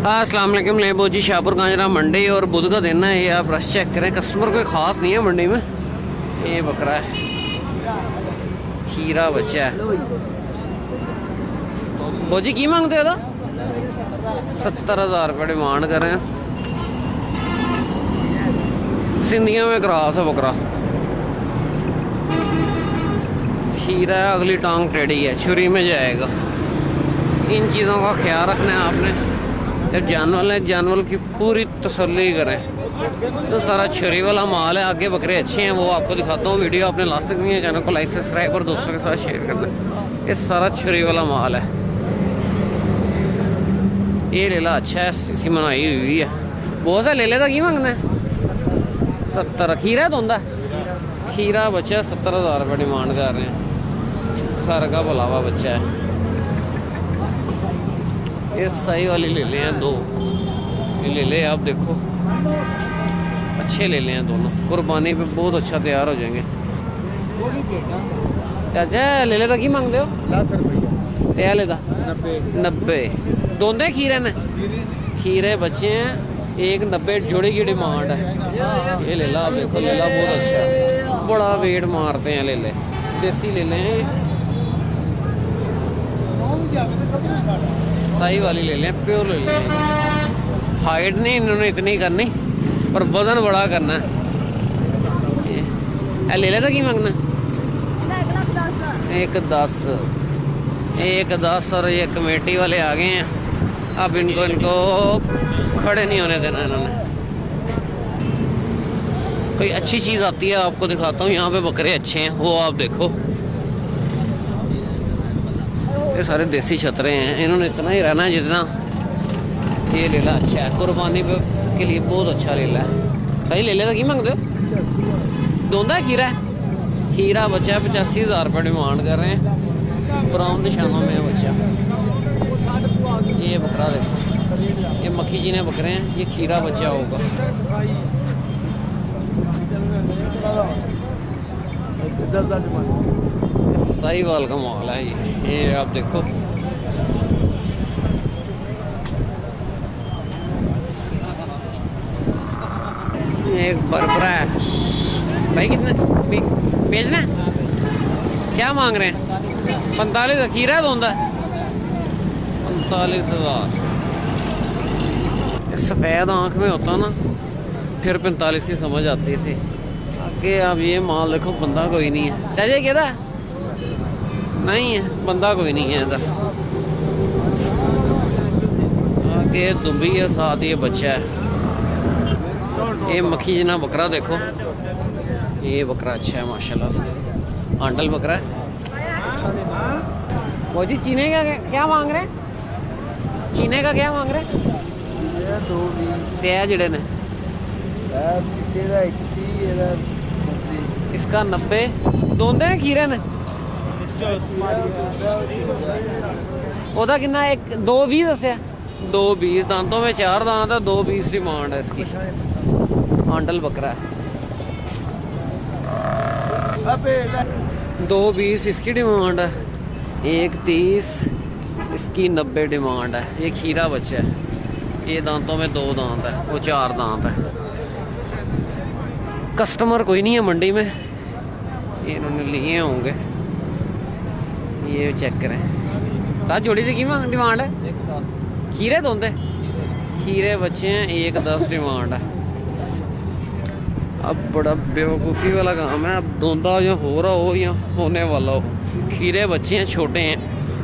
हाँ अस्सलाम वालेकुम। लेबो जी शाहपुर कांजरा मंडी और बुध का दिन है। ये आप रश चेक करें, कस्टमर कोई ख़ास नहीं है मंडी में। ये बकरा है, खीरा बच्चा है। बोजी की मांगते हो? 70,000 रुपये डिमांड कर रहे हैं। सिंधियों में क्रॉस है बकरा। खीरा है, अगली टांग टेढ़ी है, छुरी में जाएगा। इन चीज़ों का ख्याल रखना है आपने। जब जानवर है, जानवर की पूरी तसल्ली करें। तो सारा छुरी वाला माल है। आगे बकरे अच्छे हैं, वो आपको दिखाता हूँ। वीडियो आपने लास्ट तक नहीं है, चैनल को लाइक सब्सक्राइब और दोस्तों के साथ शेयर कर दें। ये सारा छुरी वाला माल है। ये लेला अच्छा है, इसकी मनाई हुई है। बहुत सा ले लेता की मांगना है? 70। खीरा धोंदा खीरा बच्चा 70,000 रुपये डिमांड कर रहे हैं। घर का बुलावा बच्चा है। ये सही वाली ले ले हैं, 2 ये ले ले आप। देखो अच्छे ले ले हैं दोनों। कुर्बानी पे बहुत अच्छा तैयार हो जाएंगे। चाचा ले लेता की मांगते हो? 10 रुपये तैया लेता 90। दोंदे खीरे ने? खीरे बच्चे हैं, 190 जोड़ी की डिमांड है। ये ले ला आप, देखो ले ला, बहुत अच्छा है। बड़ा वेट मारते हैं ले ले। देसी ले लें, सही वाली ले लें, प्योर ले लें। हाइट नहीं इन्होंने इतनी करनी, पर वजन बड़ा करना है। ले लेता की मांगना? 110 और ये कमेटी वाले आ गए हैं। अब इनको खड़े नहीं होने देना इन्होंने। कोई अच्छी चीज़ आती है आपको दिखाता हूँ। यहाँ पे बकरे अच्छे हैं, वो आप देखो। ये सारे देसी छतरे हैं, इन्होंने इतना ही रहना है जितना। ये लेला अच्छा है, कुर्बानी पे के लिए बहुत अच्छा लेला है। सही ले लेता की मांगते हो? दोंदा खीरा है? खीरा बच्चा है, 85,000 रुपये डिमांड कर रहे हैं। ब्राउन निशानों में है बच्चा। ये बकरा देखो, ये मक्खी जी ने बकरे हैं। ये खीरा बच्चा होगा। सही वाल का माल है ये आप देखो। ये एक बरबरा है भाई। कितने बेचना? क्या मांग रहे हैं? 45। खीरा दोंदा 45,000। सफ़ेद आँख में होता ना, फिर 45 की समझ आती थी। आगे अब ये माल देखो, बंदा कोई नहीं है। चाचा क्या नहीं है, बंदा कोई नहीं है इधर। आगे दुबी है, साथ ये बच्चा है। ये मक्खी जना बकरा देखो। ये बकरा अच्छा है माशाल्लाह से, आंटल बकरा है। वो जी चीने का क्या मांग रहे हैं? चीने का क्या मांग रहे हैं? जड़े ने इसका 90। दोंदे हैं खीरे ने? ओदा कितना? 220 दसिया। 220 दांतों में 4 दांत है। 220 डिमांड है इसकी। आंटल बकरा है। 220 इसकी डिमांड है। 130 इसकी 90 डिमांड है। ये खीरा बच्चा है। ये दांतों में 2 दांत है, वो 4 दांत है। कस्टमर कोई नहीं है मंडी में, ये इन्होंने लिए होंगे। ये चेक करें। कहा जोड़ी की डिमांड है? खीरे दोंदे खीरे बच्चे हैं, 110 डिमांड है। अब बड़ा बेवकूफ़ी वाला काम है। अब दोंदा या हो रहा हो या होने वाला हो। खीरे बच्चे हैं, छोटे हैं।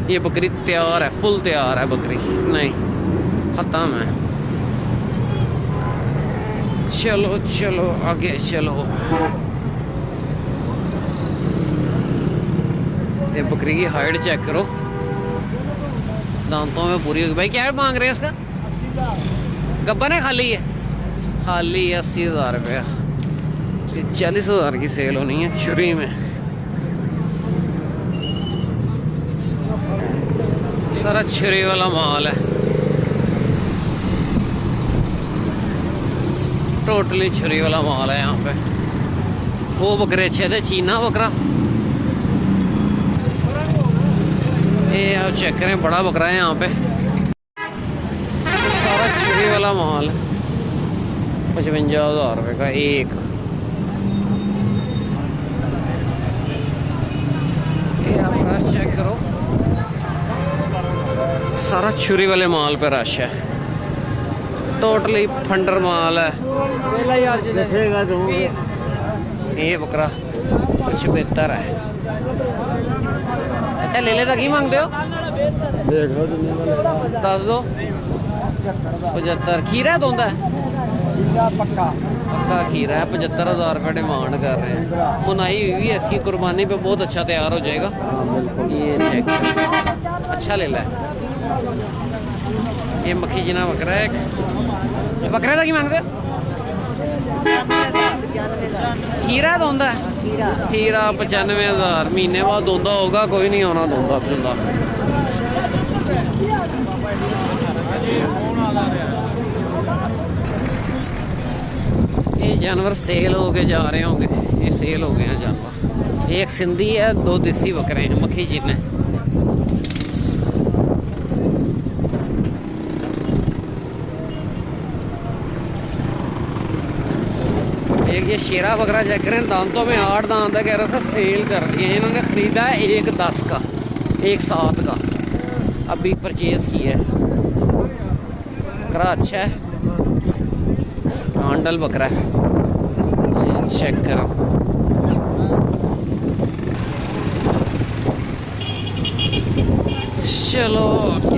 ये बकरी तैयार है, फुल तैयार है बकरी। नहीं ख़त्म है। चलो चलो आगे चलो। ये बकरी की हाइट चेक करो, दांतों में पूरी होगी। भाई क्या मांग रहे हैं इसका? गब्बन है खाली है? खाली है 80,000 रुपया। 40,000 की सेल होनी है छुरी में। सारा छुरी वाला माल है, टोटली छुरी वाला माल है यहाँ पे। वो बकरे अच्छे थे, चीना बकरा। ये आप चेक करें, बड़ा बकरा है यहाँ पे। सारा वाला माल 55,000 रुपये का एक। ये आप रश चेक करो, सारा छुरी वाले माल पे रश है, टोटली फंडर माल है। ये बकरा कुछ बेहतर है। अच्छा ले लेता की मांगते हो? दस दो। 75 खीरा दोंदा है, पक्का पक्का खीरा है। 75,000 रुपये डिमांड कर रहे हैं। मुनाई हुई है इसकी, कुर्बानी पे बहुत अच्छा तैयार हो जाएगा। ये चेक अच्छा ले ला। ये मक्खी जिना बकरा है। बकरे का की मांगते हो? खीरा दोंदा है, खीरा 95,000 महीने बाद दोंदा होगा, कोई नहीं होना दोंदा दोंदा। ये जानवर सेल हो के जा रहे होंगे, ये सेल हो गए हैं जानवर। एक सिंधी है, 2 देसी बकरे हैं मक्खी जिने। एक ये शेरा बकरा चेक करें, दांतों में 8 दांत है, कह रहा था सेल कर दिए। इन्होंने ख़रीदा है 1,10 का, 1,7 का अभी परचेज किया है। बकरा अच्छा है, हांडल बकरा है। ये चेक करो, चलो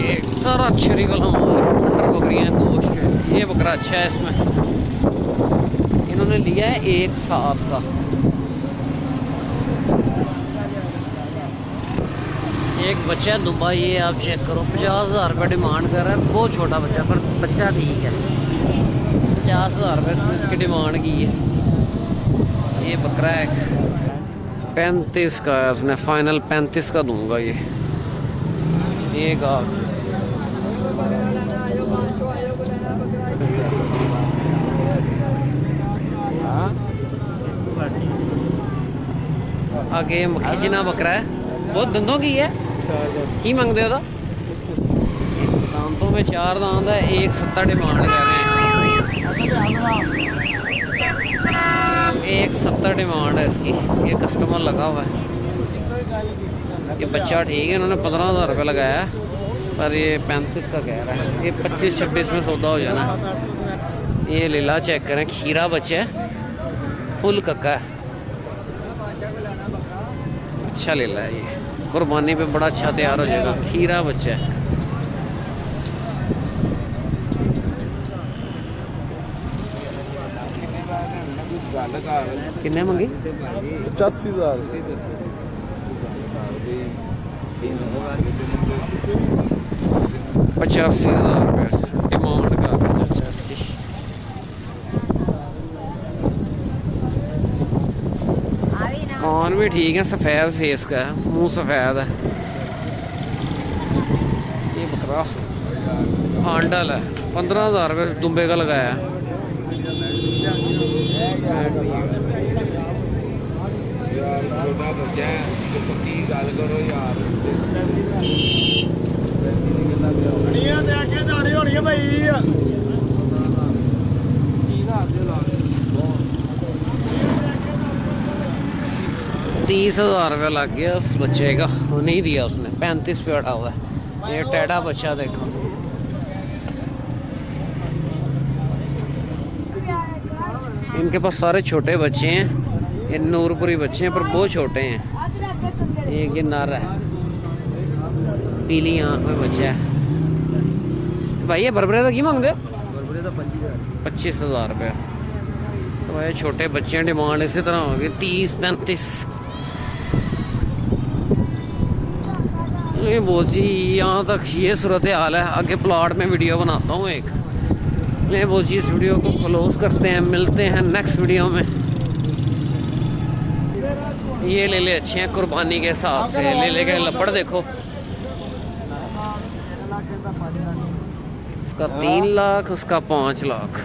एक सारा छुरी वाला माल, फंडर बकरियाँ गोश्त। ये बकरा अच्छा है, इसमें इन्होंने लिया है 1,7 का। एक बच्चा दुबा, ये आप चेक करो, 50,000 रुपये डिमांड कर रहा है। बहुत छोटा बच्चा, पर बच्चा ठीक है। 50,000 रुपये इसकी डिमांड की है। ये बकरा है 35 का है, उसने फाइनल 35 का दूंगा। ये एक आगे मक्खी जिना बकरा है, बहुत दंदों की है। की मंगते हो? तो दांतों में 4 दांत है, 1,70 डिमांड कर रहे हैं। 1,70 डिमांड है इसकी। ये कस्टमर लगा हुआ है। ये बच्चा ठीक है, इन्होंने 15,000 रुपये लगाया है, पर ये 35 का कह रहा है। ये 25-26 में सौदा हो जाना। ये लीला चेक करें, खीरा बच्चा है, फुल कक्का है, अच्छा लीला है। ये कुर्बानी पे बड़ा अच्छा तैयार हो जाएगा। खीरा बच्चा है। कितने मंगी? 85,000। 85,000 रुपये डिमांड का बच्चा इसकी। कान भी ठीक है, सफ़ेद फेस का है, मुंह सफ़ेद है। ये बकरा हांडल है, 15,000 रुपये दुम्बे का लगाया है। भाई 30,000 रुपये लग गया उस बच्चे का, वो नहीं दिया उसने। 35 पे अड़ा हुआ है। ये टेढ़ा बच्चा देखो। इनके पास सारे छोटे बच्चे हैं, ये नूरपुरी बच्चे हैं, पर बहुत छोटे हैं। एक ये नर है, पीली आँख में बच्चा है। भाई ये बरबरे का की मांगते? 25,000 रुपये। तो भाई छोटे बच्चे हैं, डिमांड इसी तरह होगी 30-35। ये बोल जी, यहाँ तक ये सूरत हाल है। आगे प्लॉट में वीडियो बनाता हूँ एक। ले बोल जी, इस वीडियो को क्लोज करते हैं, मिलते हैं नेक्स्ट वीडियो में। ये ले ले अच्छे हैं कुर्बानी के हिसाब से। ले ले के लपड़ देखो, इसका 3 लाख, उसका 5 लाख।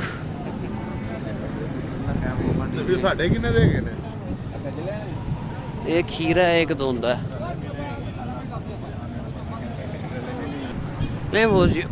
एक खीरा है, एक दोंदा है। ले बोल जी।